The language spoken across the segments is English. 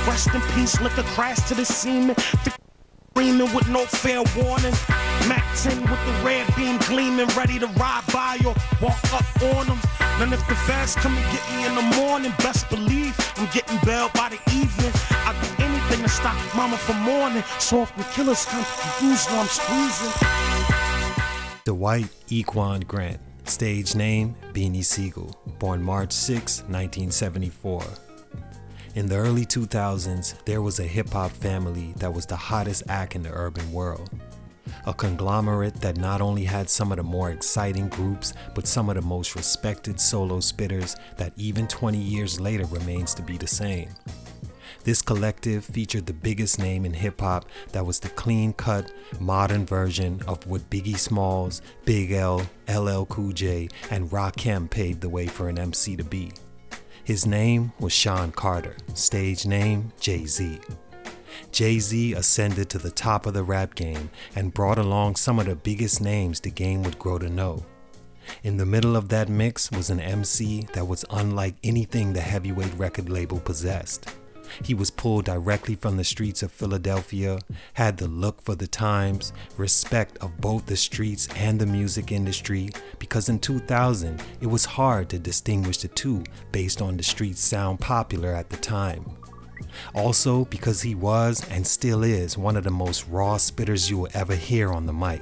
Rest in peace, liquor crash to the semen. Screaming with no fair warning. Mac 10 with the red beam gleaming, ready to ride by or walk up on them. And if the feds come and get me in the morning, best believe I'm getting bailed by the evening. I do anything to stop mama from mourning. So if the killers come, you use what I'm squeezing. Dwight Equan Grant, stage name Beanie Sigel, born March 6, 1974. In the early 2000s, there was a hip-hop family that was the hottest act in the urban world. A conglomerate that not only had some of the more exciting groups, but some of the most respected solo spitters that even 20 years later remains to be the same. This collective featured the biggest name in hip-hop that was the clean-cut, modern version of what Biggie Smalls, Big L, LL Cool J, and Rakim paved the way for an MC to be. His name was Sean Carter, stage name Jay-Z. Jay-Z ascended to the top of the rap game and brought along some of the biggest names the game would grow to know. In the middle of that mix was an MC that was unlike anything the heavyweight record label possessed. He was pulled directly from the streets of Philadelphia, had the look for the times, respect of both the streets and the music industry, because in 2000 it was hard to distinguish the two based on the streets sound popular at the time. Also because he was and still is one of the most raw spitters you will ever hear on the mic.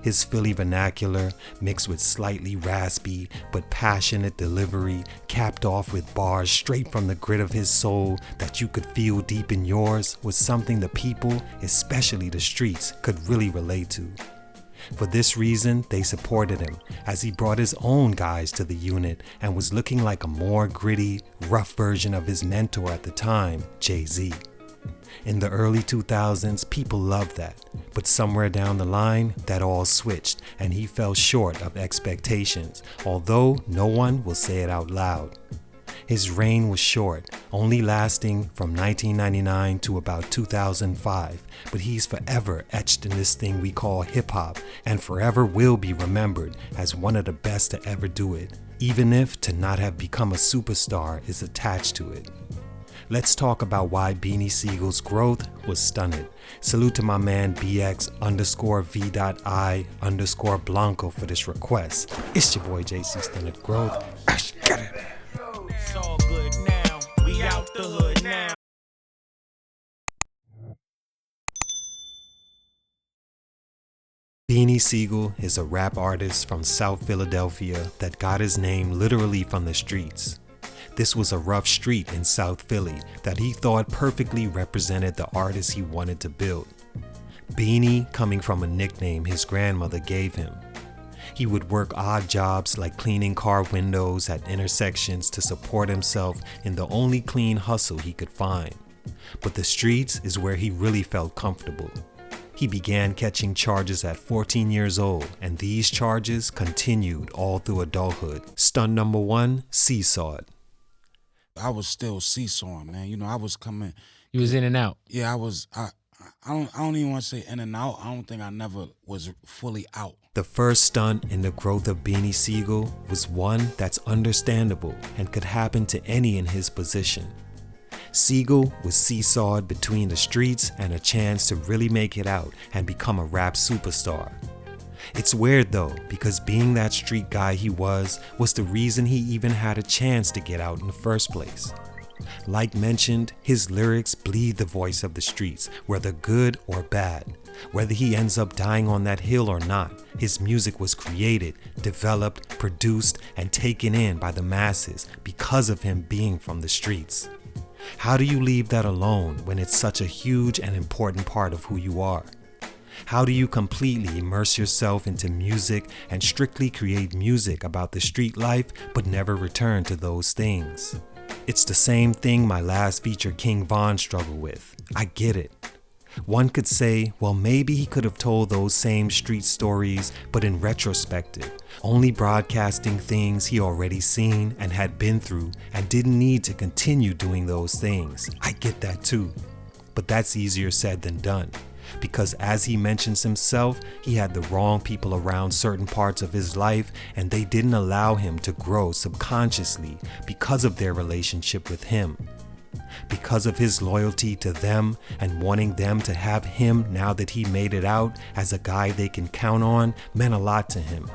His Philly vernacular, mixed with slightly raspy but passionate delivery, capped off with bars straight from the grit of his soul that you could feel deep in yours, was something the people, especially the streets, could really relate to. For this reason, they supported him as he brought his own guys to the unit and was looking like a more gritty, rough version of his mentor at the time, Jay-Z. In the early 2000s, people loved that, but somewhere down the line, that all switched and he fell short of expectations, although no one will say it out loud. His reign was short, only lasting from 1999 to about 2005, but he's forever etched in this thing we call hip-hop and forever will be remembered as one of the best to ever do it, even if to not have become a superstar is attached to it. Let's talk about why Beanie Sigel's growth was stunted. Salute to my man BX_V.I_Blanco for this request. It's your boy JC Stunted Growth. Get it. It's all good now. We out the hood now. Beanie Sigel is a rap artist from South Philadelphia that got his name literally from the streets. This was a rough street in South Philly that he thought perfectly represented the artist he wanted to build. Beanie coming from a nickname his grandmother gave him. He would work odd jobs like cleaning car windows at intersections to support himself in the only clean hustle he could find. But the streets is where he really felt comfortable. He began catching charges at 14 years old, and these charges continued all through adulthood. Stunt number 1, seesawed. I was still seesawing, man. You know, I was coming. You was in and out. Yeah, I was. I don't even want to say in and out. I don't think I never was fully out. The first stunt in the growth of Beanie Sigel was one that's understandable and could happen to any in his position. Sigel was seesawed between the streets and a chance to really make it out and become a rap superstar. It's weird though, because being that street guy he was the reason he even had a chance to get out in the first place. Like mentioned, his lyrics bleed the voice of the streets, whether good or bad. Whether he ends up dying on that hill or not, his music was created, developed, produced, and taken in by the masses because of him being from the streets. How do you leave that alone when it's such a huge and important part of who you are? How do you completely immerse yourself into music and strictly create music about the street life but never return to those things? It's the same thing my last feature King Von struggled with. I get it. One could say, well, maybe he could have told those same street stories, but in retrospective, only broadcasting things he already seen and had been through and didn't need to continue doing those things. I get that too. But that's easier said than done. Because as he mentions himself, he had the wrong people around certain parts of his life and they didn't allow him to grow subconsciously because of their relationship with him. Because of his loyalty to them and wanting them to have him now that he made it out as a guy they can count on meant a lot to him.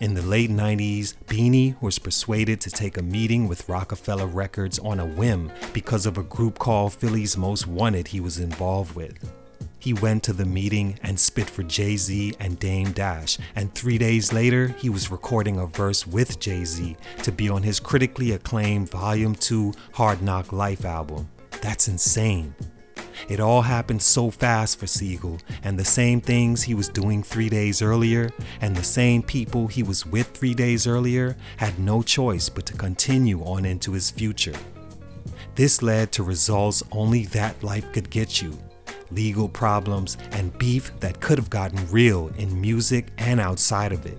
In the late 90s, Beanie was persuaded to take a meeting with Rockefeller Records on a whim because of a group called Philly's Most Wanted he was involved with. He went to the meeting and spit for Jay-Z and Dame Dash, and 3 days later, he was recording a verse with Jay-Z to be on his critically acclaimed Volume 2 Hard Knock Life album. That's insane. It all happened so fast for Sigel, and the same things he was doing 3 days earlier, and the same people he was with 3 days earlier, had no choice but to continue on into his future. This led to results only that life could get you. Legal problems, and beef that could have gotten real in music and outside of it.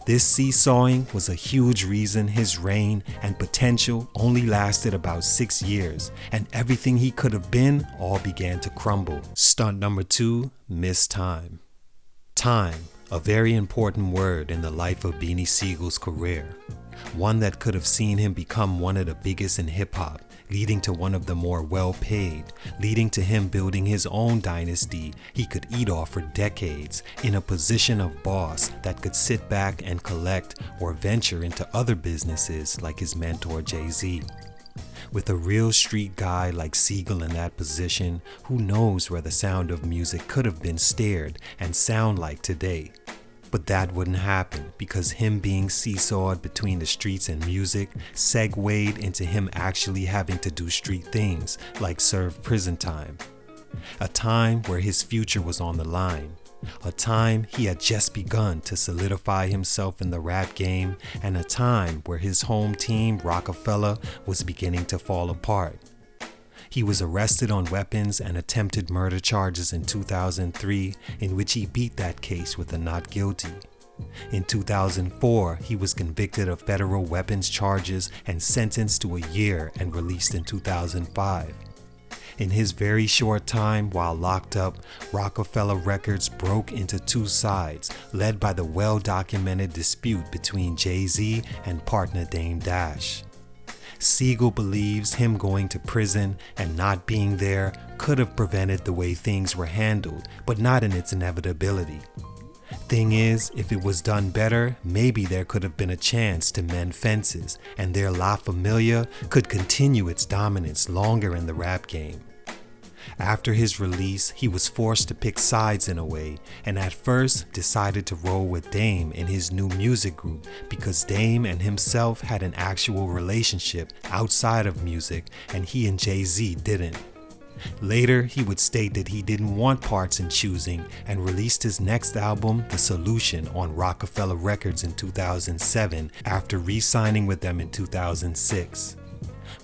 This seesawing was a huge reason his reign and potential only lasted about 6 years, and everything he could have been all began to crumble. Stunt number 2, miss time. Time, a very important word in the life of Beanie Sigel's career. One that could have seen him become one of the biggest in hip-hop, leading to one of the more well-paid, leading to him building his own dynasty he could eat off for decades, in a position of boss that could sit back and collect or venture into other businesses like his mentor Jay-Z. With a real street guy like Sigel in that position, who knows where the sound of music could have been steered and sound like today. But that wouldn't happen because him being seesawed between the streets and music segued into him actually having to do street things like serve prison time. A time where his future was on the line. A time he had just begun to solidify himself in the rap game, and a time where his home team, Rockefeller, was beginning to fall apart. He was arrested on weapons and attempted murder charges in 2003, in which he beat that case with a not guilty. In 2004, he was convicted of federal weapons charges and sentenced to a year and released in 2005. In his very short time while locked up, Rockefeller Records broke into two sides, led by the well-documented dispute between Jay-Z and partner Dame Dash. Sigel believes him going to prison and not being there could have prevented the way things were handled, but not in its inevitability. Thing is, if it was done better, maybe there could have been a chance to mend fences, and their La Familia could continue its dominance longer in the rap game. After his release, he was forced to pick sides in a way, and at first decided to roll with Dame in his new music group because Dame and himself had an actual relationship outside of music and he and Jay-Z didn't. Later, he would state that he didn't want parts in choosing and released his next album, The Solution, on Rockefeller Records in 2007 after re-signing with them in 2006.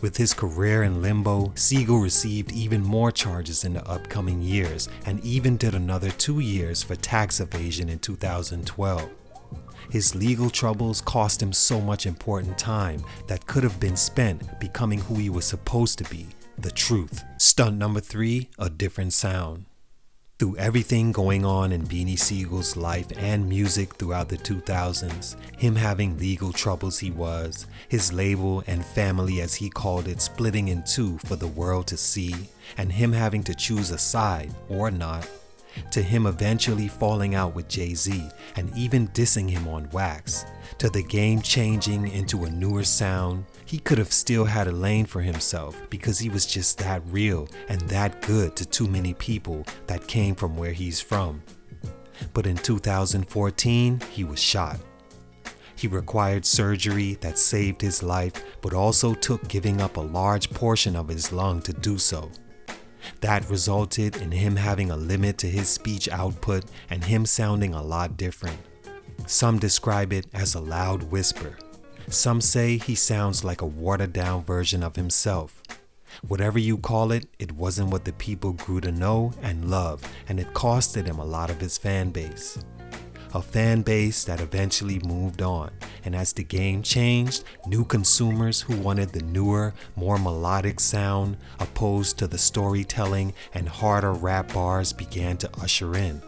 With his career in limbo, Sigel received even more charges in the upcoming years and even did another 2 years for tax evasion in 2012. His legal troubles cost him so much important time that could have been spent becoming who he was supposed to be, the truth. Stunt number 3, a different sound. Through everything going on in Beanie Sigel's life and music throughout the 2000s, him having legal troubles he was, his label and family as he called it splitting in two for the world to see, and him having to choose a side or not, to him eventually falling out with Jay-Z and even dissing him on wax, to the game changing into a newer sound. He could have still had a lane for himself because he was just that real and that good to too many people that came from where he's from. But in 2014, he was shot. He required surgery that saved his life, but also took giving up a large portion of his lung to do so. That resulted in him having a limit to his speech output and him sounding a lot different. Some describe it as a loud whisper. Some say he sounds like a watered-down version of himself. Whatever you call it, it wasn't what the people grew to know and love, and it costed him a lot of his fan base. A fan base that eventually moved on, and as the game changed, new consumers who wanted the newer, more melodic sound opposed to the storytelling and harder rap bars began to usher in.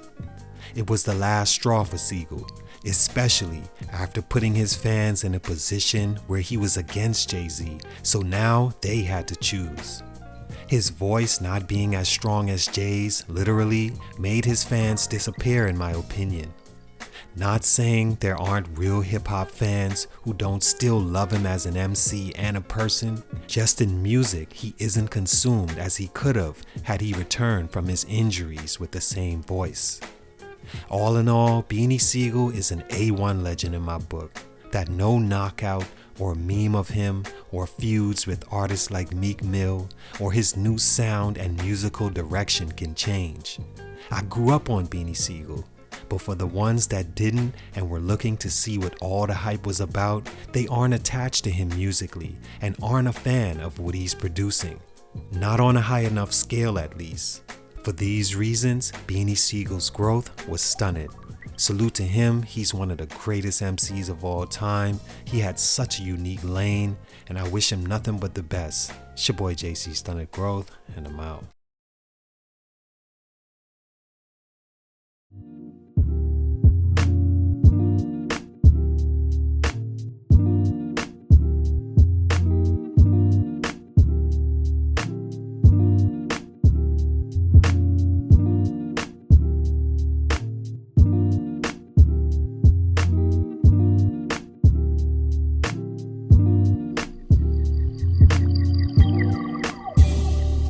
It was the last straw for Sigel, especially after putting his fans in a position where he was against Jay-Z, so now they had to choose. His voice not being as strong as Jay's literally made his fans disappear, in my opinion. Not saying there aren't real hip-hop fans who don't still love him as an MC and a person, just in music he isn't consumed as he could have had he returned from his injuries with the same voice. All in all, Beanie Sigel is an A1 legend in my book that no knockout or meme of him or feuds with artists like Meek Mill or his new sound and musical direction can change. I grew up on Beanie Sigel, but for the ones that didn't and were looking to see what all the hype was about, they aren't attached to him musically and aren't a fan of what he's producing. Not on a high enough scale, at least. For these reasons, Beanie Sigel's growth was stunted. Salute to him, he's one of the greatest MCs of all time. He had such a unique lane, and I wish him nothing but the best. It's your boy JC Stunted Growth, and I'm out.